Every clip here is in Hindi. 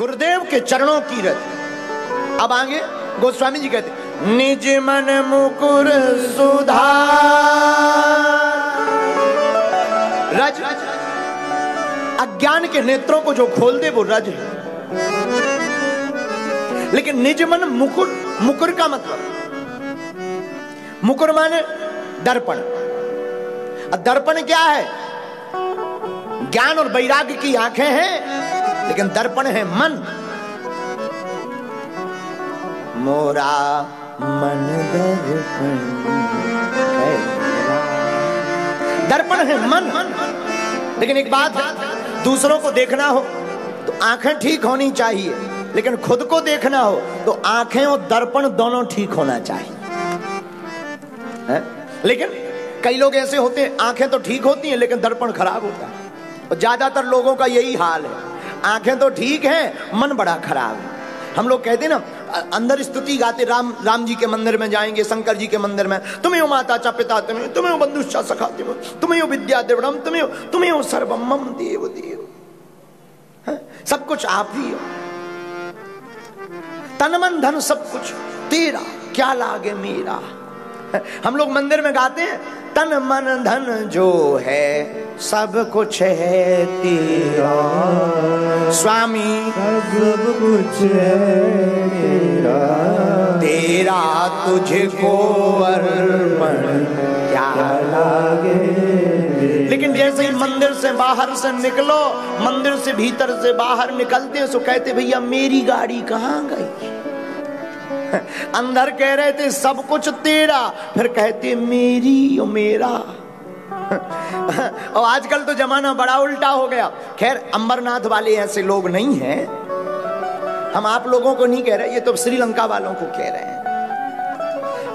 गुरुदेव के चरणों की रज। अब आगे गोस्वामी जी कहते निज मन मुकुर सुधार रज, अज्ञान के नेत्रों को जो खोल दे वो रज है। लेकिन निज मन मुकुर, मुकुर का मतलब मुकुर माने दर्पण। दर्पण क्या है? ज्ञान और वैराग्य की आंखें हैं, लेकिन दर्पण है मन। मोरा मन दर्पण है, दर्पण है मन। लेकिन एक बात है, दूसरों को देखना हो तो आंखें ठीक होनी चाहिए, लेकिन खुद को देखना हो तो आंखें और दर्पण दोनों ठीक होना चाहिए है? लेकिन कई लोग ऐसे होते हैं, आंखें तो ठीक होती हैं लेकिन दर्पण खराब होता है। और ज्यादातर लोगों का यही हाल है, आंखें तो ठीक हैं, मन बड़ा खराब है। हम लोग कहते हैं ना, अंदर स्तुति गाते, राम जी के मंदिर में जाएंगे, शंकर जी के मंदिर में, तुम्हें माता चा पिता तुम्हें बंधुश्चा सखा तुम्हें विद्या देवड़म तुम्हें सर्वम मम देव देव, सब कुछ आप ही हो, तन मन धन सब कुछ तेरा, क्या लागे मेरा। हम लोग मंदिर में गाते हैं, तन मन धन जो है सब कुछ है तेरा, स्वामी सब कुछ है तेरा, तेरा तुझको अर्पण क्या लागे। लेकिन जैसे ही मंदिर से बाहर से निकलो, मंदिर से भीतर से बाहर निकलते सो कहते भैया मेरी गाड़ी कहाँ गई। अंदर कह रहे थे सब कुछ तेरा, फिर कहते मेरी और मेरा। और आजकल तो जमाना बड़ा उल्टा हो गया। खैर अमरनाथ वाले ऐसे लोग नहीं हैं, हम आप लोगों को नहीं कह रहे, ये तो श्रीलंका वालों को कह रहे हैं।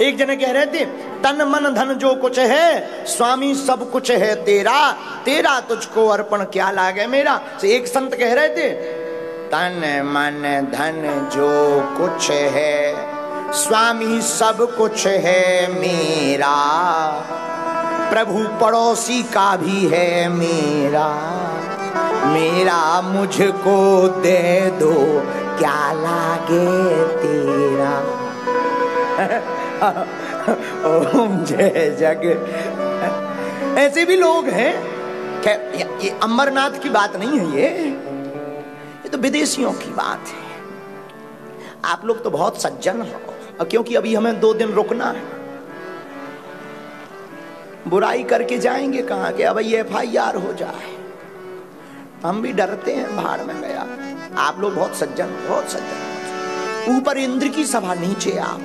एक जने कह रहे थे तन मन धन जो कुछ है स्वामी सब कुछ है तेरा, तेरा तुझको अर्पण क्या लागे मेरा। एक संत कह रहे थे तन मन धन जो कुछ है स्वामी सब कुछ है मेरा, प्रभु पड़ोसी का भी है मेरा, मेरा मुझको दे दो क्या लागे तेरा। ओम जय जग। ऐसे भी लोग हैं। ये अमरनाथ की बात नहीं है, ये तो विदेशियों की बात है। आप लोग तो बहुत सज्जन हो, क्योंकि अभी हमें 2 दिन रुकना है। बुराई करके जाएंगे कहाँ के, अब ये FIR हो जाए, हम भी डरते हैं, भाड़ में गया। आप लोग बहुत सज्जन, बहुत सज्जन। ऊपर इंद्र की सभा, नीचे आप।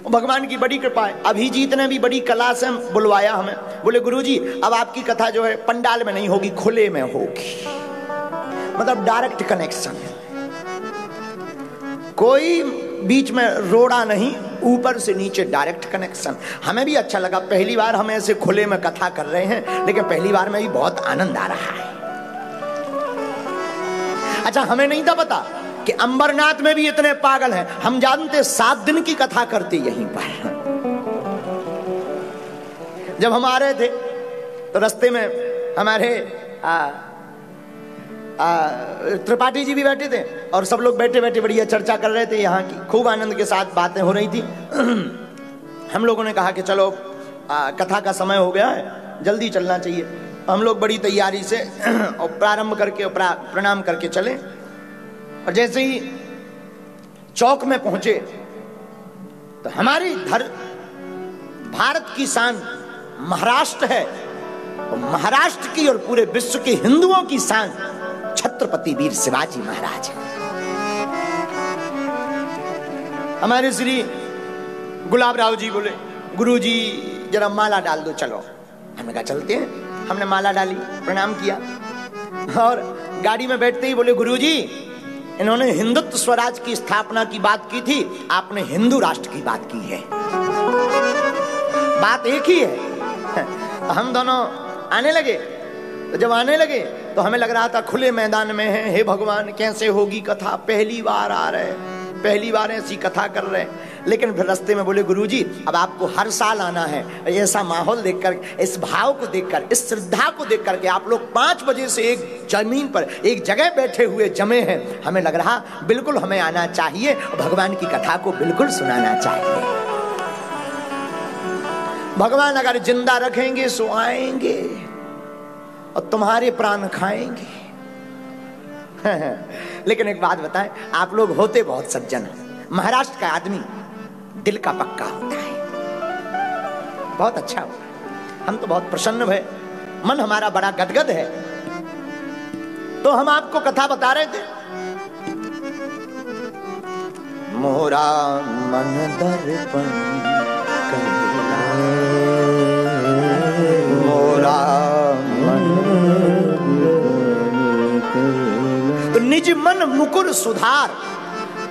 भगवान की बड़ी कृपा है, अभिजीत ने भी बड़ी कला से बुलवाया हमें। बोले गुरुजी अब आपकी कथा जो है पंडाल में नहीं होगी, खुले में होगी, मतलब डायरेक्ट कनेक्शन है, कोई बीच में रोड़ा नहीं, ऊपर से नीचे डायरेक्ट कनेक्शन। हमें भी अच्छा लगा, पहली बार हम ऐसे खुले में कथा कर रहे हैं, लेकिन पहली बार में भी बहुत आनंद आ रहा है। अच्छा हमें नहीं था पता कि अंबरनाथ में भी इतने पागल हैं। हम जानते 7 दिन की कथा करते यहीं पर। जब हम आ रहे थे तो रास्ते में हमारे त्रिपाठी जी भी बैठे थे और सब लोग बैठे बैठे बढ़िया चर्चा कर रहे थे, यहाँ की खूब आनंद के साथ बातें हो रही थी। हम लोगों ने कहा कि चलो कथा का समय हो गया है, जल्दी चलना चाहिए। हम लोग बड़ी तैयारी से और प्रारंभ करके प्रणाम करके चले, और जैसे ही चौक में पहुंचे तो हमारी भारत की शान महाराष्ट्र है, और महाराष्ट्र की और पूरे विश्व के हिंदुओं की शान छत्रपति वीर शिवाजी महाराज है। हमारे श्री गुलाब राव जी बोले गुरुजी जरा माला डाल दो, चलो। हमने कहा चलते हैं। हमने माला डाली, प्रणाम किया, और गाड़ी में बैठते ही बोले गुरुजी इन्होंने हिंदुत्व स्वराज की स्थापना की बात की थी, आपने हिंदू राष्ट्र की बात की है। बात एक ही है। हम दोनों आने लगे, तो जब आने लगे तो हमें लग रहा था खुले मैदान में है, हे भगवान कैसे होगी कथा, पहली बार आ रहे। पहली बार ऐसी कथा कर रहे हैं। लेकिन फिर रास्ते में बोले गुरुजी अब आपको हर साल आना है। ऐसा माहौल देखकर, इस भाव को देखकर, इस श्रद्धा को देखकर के आप लोग 5 बजे से एक जमीन पर एक जगह बैठे हुए जमे हैं, हमें लग रहा बिल्कुल हमें आना चाहिए, भगवान की कथा को बिल्कुल सुनाना चाहिए। भगवान अगर जिंदा रखेंगे सो आएंगे और तुम्हारे प्राण खाएंगे। लेकिन एक बात बताएं, आप लोग होते बहुत सज्जन हैं। महाराष्ट्र का आदमी दिल का पक्का होता है, बहुत अच्छा होता है। हम तो बहुत प्रसन्न हुए, मन हमारा बड़ा गदगद है। तो हम आपको कथा बता रहे थे। मोरा मन दर्पण मोरा मन, तो निज मन मुकुर सुधार।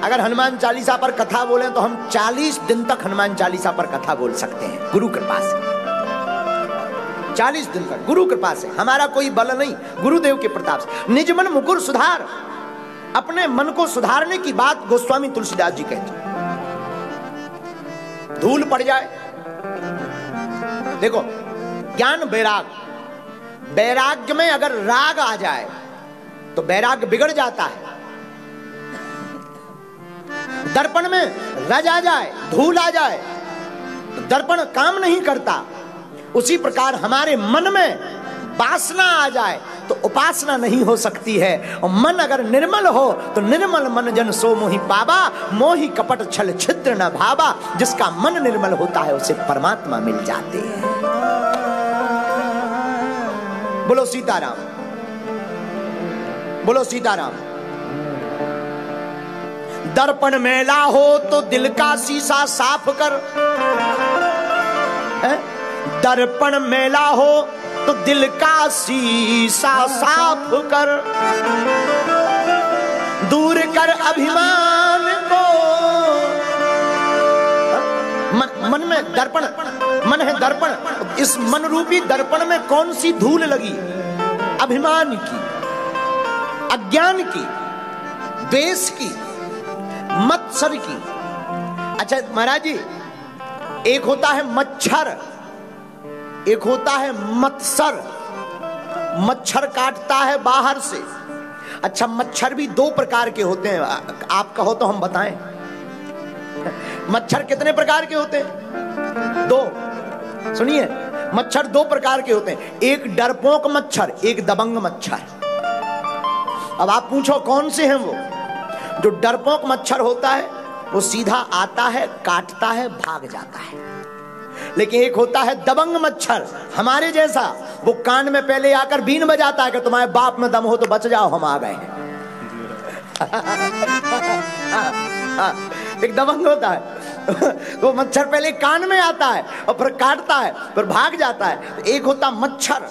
अगर हनुमान चालीसा पर कथा बोले तो हम 40 दिन तक हनुमान चालीसा पर कथा बोल सकते हैं, गुरु कृपा से। 40 दिन तक गुरु कृपा से, हमारा कोई बल नहीं, गुरुदेव के प्रताप से। निज मन मुकुर सुधार, अपने मन को सुधारने की बात गोस्वामी तुलसीदास जी कहते हैं। धूल पड़ जाए, देखो ज्ञान वैराग, वैराग्य में अगर राग आ जाए तो वैराग्य बिगड़ जाता है। दर्पण में रज आ जाए, धूल आ जाए तो दर्पण काम नहीं करता। उसी प्रकार हमारे मन में वासना आ जाए तो उपासना नहीं हो सकती है। और मन अगर निर्मल हो तो निर्मल मन जन सो मोहि पावा, मोहि कपट छल छिद्र न भावा। जिसका मन निर्मल होता है उसे परमात्मा मिल जाते हैं। बोलो सीताराम, बोलो सीताराम। दर्पण मैला हो तो दिल का शीशा साफ कर, दर्पण मैला हो तो दिल का शीशा साफ कर, दूर कर अभिमान को। मन में दर्पण, मन है दर्पण। इस मन रूपी दर्पण में कौन सी धूल लगी? अभिमान की, अज्ञान की, द्वेष की, मत्सर की। अच्छा महाराज जी, एक होता है मच्छर, एक होता है मत्सर। मच्छर काटता है बाहर से। अच्छा मच्छर भी 2 प्रकार के होते हैं, आप कहो तो हम बताएं। मच्छर कितने प्रकार के होते हैं? 2। सुनिए, मच्छर 2 प्रकार के होते हैं, एक डरपोक मच्छर, एक दबंग मच्छर। अब आप पूछो कौन से हैं वो? जो डरपोक मच्छर होता है वो सीधा आता है, काटता है, भाग जाता है। लेकिन एक होता है दबंग मच्छर, हमारे जैसा, वो कान में पहले आकर बीन बजाता है कि तुम्हारे बाप में दम हो तो बच जाओ, हम आ गए हैं। एक दबंग होता है, वो मच्छर पहले कान में आता है और फिर काटता है, फिर भाग जाता है। एक होता मच्छर,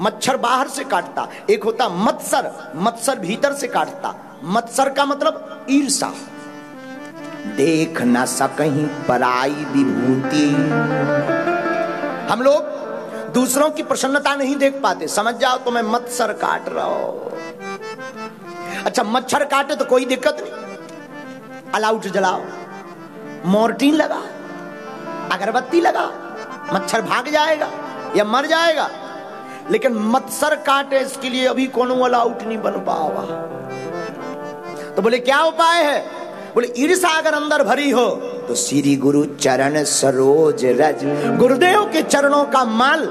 मच्छर बाहर से काटता। एक होता मत्सर, मत्सर भीतर से काटता। मत्सर का मतलब ईर्षा, देख न सकहीं पराई विभूति। हम लोग दूसरों की प्रसन्नता नहीं देख पाते, समझ जाओ तो मैं मत्सर काट रहा हूं। अच्छा मच्छर काटे तो कोई दिक्कत नहीं, अलाउट जलाओ, मोर्टीन लगा, अगरबत्ती लगा, मच्छर भाग जाएगा या मर जाएगा। लेकिन मत्सर काटे इसके लिए अभी कोनो अलाउट नहीं बन पावा। तो बोले क्या उपाय है? बोले ईर्षा अगर अंदर भरी हो तो श्री गुरु चरण सरोज रज, गुरुदेव के चरणों का माल,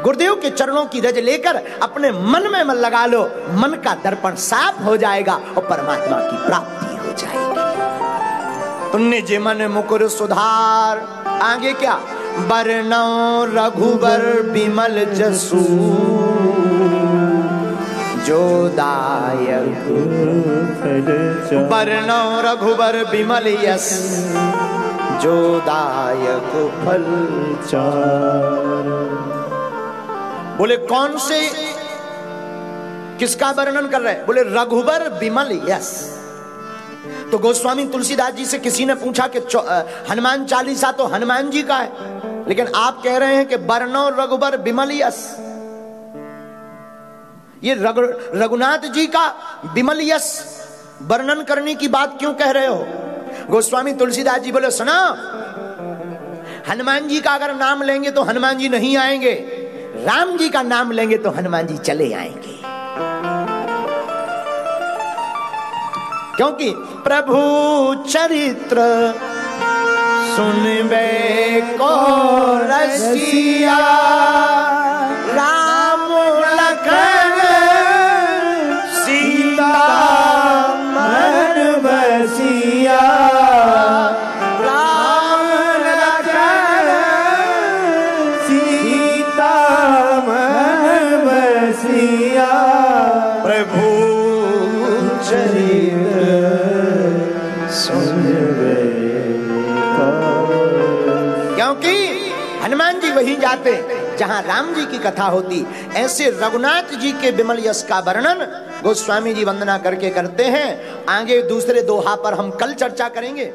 गुरुदेव के चरणों की रज लेकर अपने मन में मन लगा लो, मन का दर्पण साफ हो जाएगा और परमात्मा की प्राप्ति हो जाएगी। तुमने जे मन मुकुर सुधार। आगे क्या? बरनौ रघुबर बिमल जसु, जो दायक बरनौ रघुबर बिमल यस, जो दायक फल चार। बोले कौन से, किसका वर्णन कर रहे हैं? बोले रघुबर बिमल यस। तो गोस्वामी तुलसीदास जी से किसी ने पूछा कि हनुमान चालीसा तो हनुमान जी का है, लेकिन आप कह रहे हैं कि बरनौ रघुबर बिमल यस। ये रघुनाथ जी का बिमल यस वर्णन करने की बात क्यों कह रहे हो? गोस्वामी तुलसीदास जी बोले सुनो, हनुमान जी का अगर नाम लेंगे तो हनुमान जी नहीं आएंगे, राम जी का नाम लेंगे तो हनुमान जी चले आएंगे। क्योंकि प्रभु चरित्र सुनबे को रसिया, राम लखन सीता मन बसिया, राम लखन सीता मन बसिया, प्रभु चरित्र सुनबे को। क्योंकि हनुमान जी वहीं जाते जहां राम जी की कथा होती। ऐसे रघुनाथ जी के विमल यश का वर्णन गोस्वामी जी वंदना करके करते हैं। आगे दूसरे दोहा पर हम कल चर्चा करेंगे।